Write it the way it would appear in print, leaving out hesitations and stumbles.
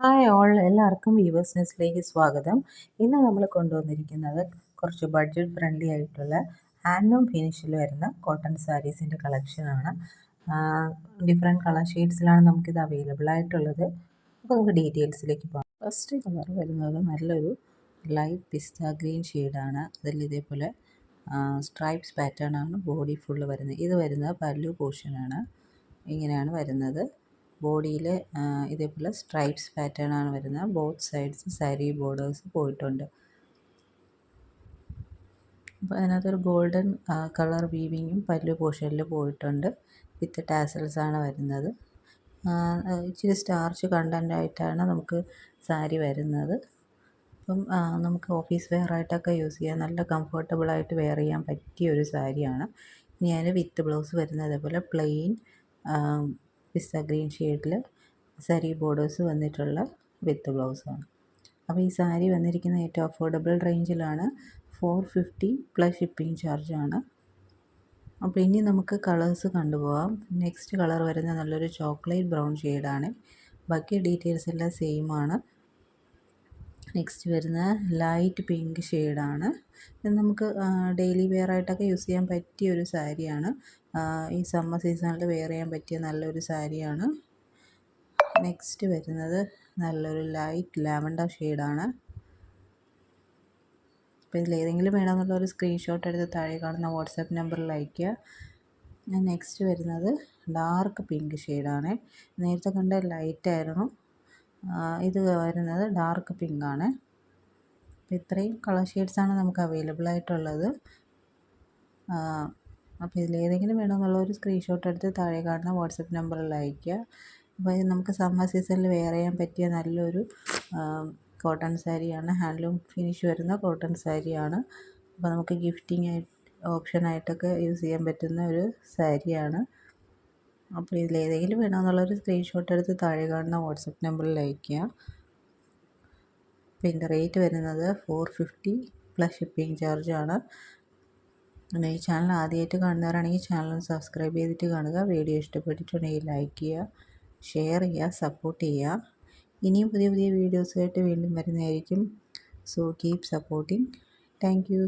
Hi all, എല്ലാവർക്കും weavers ന്യൂസിലേക്ക് സ്വാഗതം. ഇന്ന് നമ്മൾ കൊണ്ടുവന്നിരിക്കുന്നത് കുറച്ച് ബഡ്ജറ്റ് ഫ്രണ്ട്ലി ആയിട്ടുള്ള ഹാൻഡ്ലൂം ഫിനിഷിൽ വരുന്ന കോട്ടൺ സാരീസിൻ്റെ കളക്ഷനാണ്. ഡിഫറെൻറ്റ് കളർ ഷെയ്ഡ്സിലാണ് നമുക്കിത് അവൈലബിൾ ആയിട്ടുള്ളത്. അപ്പോൾ നമുക്ക് ഡീറ്റെയിൽസിലേക്ക് പോകാം. ഫസ്റ്റ് കളർ വരുന്നത് നല്ലൊരു ലൈറ്റ് പിസ്ത ഗ്രീൻ ഷെയ്ഡാണ്. അതിൽ ഇതേപോലെ സ്ട്രൈപ്സ് പാറ്റേൺ ആണ് ബോഡി ഫുള്ള് വരുന്നത്. ഇത് വരുന്നത് പല്ലു പോർഷനാണ്. ഇങ്ങനെയാണ് വരുന്നത്. ബോഡിയിൽ ഇതേപോലെ സ്ട്രൈപ്സ് പാറ്റേൺ ആണ് വരുന്നത്. ബോത്ത് സൈഡ്സ് സാരി ബോർഡേഴ്സ് പോയിട്ടുണ്ട്. അപ്പോൾ അതിനകത്തൊരു ഗോൾഡൻ കളർ വീവിങ്ങും പല്ലു പോർഷനിൽ പോയിട്ടുണ്ട്. വിത്ത് ടാസൽസ് ആണ് വരുന്നത്. ഇച്ചിരി സ്റ്റാർച്ച് കണ്ടൻ്റ് ആയിട്ടാണ് നമുക്ക് സാരി വരുന്നത്. അപ്പം നമുക്ക് ഓഫീസ് വെയർ ആയിട്ടൊക്കെ യൂസ് ചെയ്യാൻ നല്ല കംഫർട്ടബിളായിട്ട് വെയർ ചെയ്യാൻ പറ്റിയ ഒരു സാരിയാണ്. ഇനി അതിന് വിത്ത് ബ്ലൗസ് വരുന്നത് അതേപോലെ പ്ലെയിൻ പിസ്ത ഗ്രീൻ ഷെയ്ഡിൽ സാരി ബോർഡേഴ്സ് വന്നിട്ടുള്ള വിത്ത് ബ്ലൗസാണ്. അപ്പോൾ ഈ സാരി വന്നിരിക്കുന്ന ഏറ്റവും അഫോർഡബിൾ റേഞ്ചിലാണ്. 450 പ്ലസ് ഷിപ്പിംഗ് ചാർജാണ്. അപ്പോൾ ഇനി നമുക്ക് കളേഴ്സ് കണ്ടുപോകാം. നെക്സ്റ്റ് കളർ വരുന്നത് നല്ലൊരു ചോക്ലേറ്റ് ബ്രൗൺ ഷെയ്ഡാണ്. ബാക്കി ഡീറ്റെയിൽസ് എല്ലാം സെയിം ആണ്. നെക്സ്റ്റ് വരുന്നത് ലൈറ്റ് പിങ്ക് ഷെയ്ഡാണ്. ഇത് നമുക്ക് ഡെയിലി വെയർ ആയിട്ടൊക്കെ യൂസ് ചെയ്യാൻ പറ്റിയ ഒരു സാരിയാണ്. ഈ സമ്മർ സീസണിൽ വെയർ ചെയ്യാൻ പറ്റിയ നല്ലൊരു സാരിയാണ്. നെക്സ്റ്റ് വരുന്നത് നല്ലൊരു ലൈറ്റ് ലാവൻഡർ ഷെയ്ഡാണ്. അപ്പോൾ ഇതിലേതെങ്കിലും വേണമെന്നുള്ളൊരു സ്ക്രീൻഷോട്ട് എടുത്ത് താഴെ കാണുന്ന വാട്സാപ്പ് നമ്പറിൽ അയയ്ക്കുക. നെക്സ്റ്റ് വരുന്നത് ഡാർക്ക് പിങ്ക് ഷെയ്ഡാണ്. നേരത്തെ കണ്ട ലൈറ്റായിരുന്നു, ഇത് വരുന്നത് ഡാർക്ക് പിങ്കാണ്. അപ്പോൾ ഇത്രയും കളർ ഷെയ്ഡ്സാണ് നമുക്ക് അവൈലബിൾ ആയിട്ടുള്ളത്. അപ്പോൾ ഇതിലേതെങ്കിലും വേണമെന്നുള്ളൊരു സ്ക്രീൻഷോട്ട് എടുത്ത് താഴെ കാണുന്ന വാട്സാപ്പ് നമ്പറിൽ അയയ്ക്കുക. അപ്പോൾ ഇത് നമുക്ക് സമ്മർ സീസണിൽ വെയർ ചെയ്യാൻ പറ്റിയ നല്ലൊരു കോട്ടൺ സാരിയാണ്. ഹാൻഡ്ലൂം ഫിനിഷ് വരുന്ന കോട്ടൺ സാരിയാണ്. അപ്പോൾ നമുക്ക് ഗിഫ്റ്റിംഗ് ഓപ്ഷനായിട്ടൊക്കെ യൂസ് ചെയ്യാൻ പറ്റുന്ന ഒരു സാരിയാണ്. അപ്പോൾ ഇതിലേതെങ്കിലും വേണമെന്നുള്ളൊരു സ്ക്രീൻഷോട്ട് എടുത്ത് താഴെ കാണുന്ന വാട്സപ്പ് നമ്പറിൽ അയയ്ക്കുക. അപ്പോൾ ഇതിൻ്റെ റേറ്റ് വരുന്നത് 450 പ്ലസ് ഷിപ്പിംഗ് ചാർജാണ്. പിന്നെ ഈ ചാനൽ ആദ്യമായിട്ട് കാണുന്നവരാണെങ്കിൽ ചാനൽ സബ്സ്ക്രൈബ് ചെയ്തിട്ട് കാണുക. വീഡിയോ ഇഷ്ടപ്പെട്ടിട്ടുണ്ടെങ്കിൽ ലൈക്ക് ചെയ്യുക, ഷെയർ ചെയ്യുക, സപ്പോർട്ട് ചെയ്യുക. ഇനിയും പുതിയ പുതിയ വീഡിയോസുമായിട്ട് വീണ്ടും വരുന്നതായിരിക്കും. So keep supporting. Thank you.